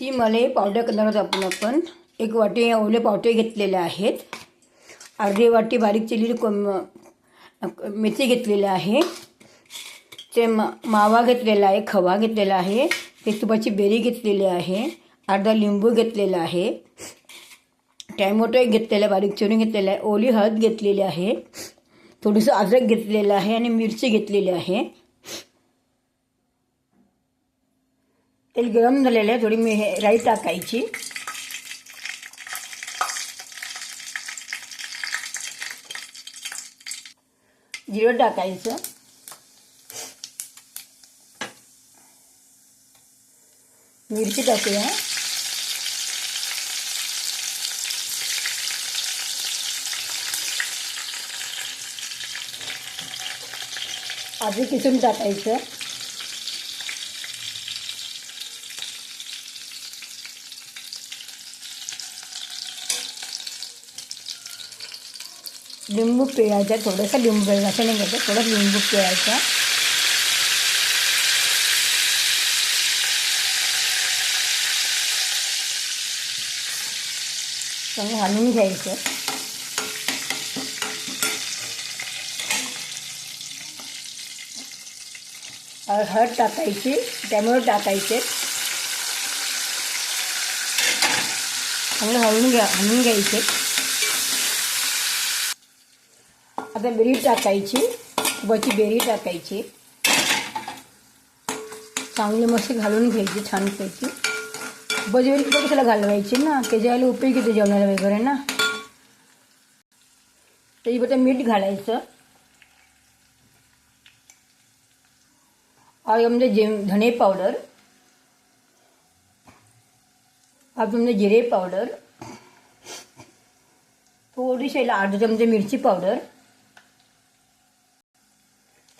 ती मले पावडर करणार आहोत आपण एक वाटी ओले पावटे घेतलेले आहेत. अर्धी वाटी बारीक चिरलेली मेथी घेतलेली आहे. ते मावा घेतलेला आहे, खवा घेतलेला आहे, ते तुपाची बेरी घेतलेली आहे, अर्धा लिंबू घेतलेला आहे, टॅमॅटो एक घेतलेला बारीक चिरून घेतलेला आहे, ओली हळद घेतलेली आहे, थोडंसं अद्रक घेतलेलं आहे आणि मिरची घेतलेली आहे. तेल गरम झालेलं आहे. थोडी राई टाकायची. जिरं टाकायचं. मिरची टाकूया. आधी किसून टाकायचं. लिंबू पिळायचा. थोडंसं लिंबू पिळायचं, असं नाही घ्यायचं, थोडं लिंबू पिळायचा. चांगलं हलवून घ्यायचं. हळद टाकायची, टॅमॅटो टाकायचे, चांगलं हलवून घ्यायचे. आता बेरी टाकायची, तुपाची बेरी टाकायची, चांगली मस्त घालून घ्यायची छानपैकी. तुपाची बेरी कुठं कशाला घालवायची ना, त्याच्याला उपयोग येते जेवणाला वगैरे ना. त्याच्याबद्दल मीठ घालायचं. और म्हणजे धने पावडर, अब म्हणजे जिरे पावडर, थोडीशी अर्धा चमचे मिरची पावडर,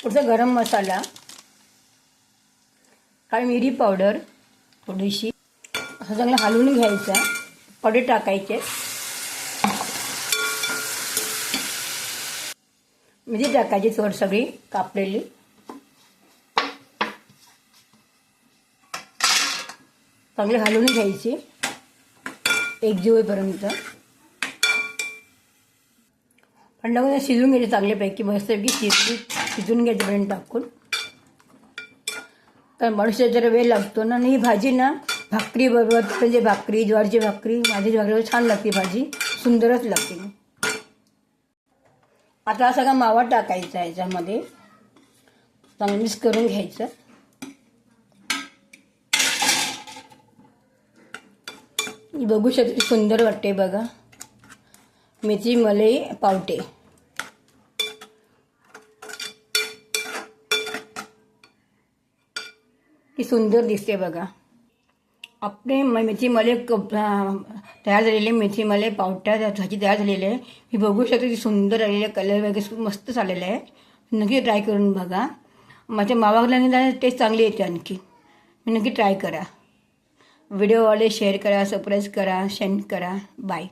थोडासा गरम मसाला, काळी मिरी पावडर थोडीशी. असं चांगलं हलवून घ्यायचा. पावडर टाकायचे. मिरी टाकायची थोडी सगळी कापलेली. चांगली हलवून घ्यायची एकजीव होईपर्यंत. अंडामध्ये शिजून घ्यायचे चांगल्यापैकी, मस्तपैकी शिजून घ्यायचे पर्यंत टाकून. तर मनुष्य जरा वेळ लागतो ना. आणि ही भाजी ना भाकरी बरोबर, म्हणजे भाकरी, ज्वारीची भाकरी, माझी भाकरी छान लागते भाजी, सुंदरच लागते. आता हा सगळा मावा टाकायचा आहे याच्यामध्ये, चांगलं मिक्स करून घ्यायचं. बघू शकते सुंदर वाटते बघा. मेथी मलाई पावटे. ती सुंदर दिसते बघा. आपले मेथी मलाई तयार झालेले मेथी मलाई पावट्या भाजी तयार झालेली आहे. ही बघू शकते ती सुंदर आलेली आहे. कलर वगैरे मस्त झालेला आहे. नक्की ट्राय करून बघा. माझ्या मावा घालण्याने टेस्ट चांगली येते आणखी. नक्की ट्राय करा. व्हिडिओवाले शेअर करा, सबस्क्राईब करा, सेंड करा. बाय.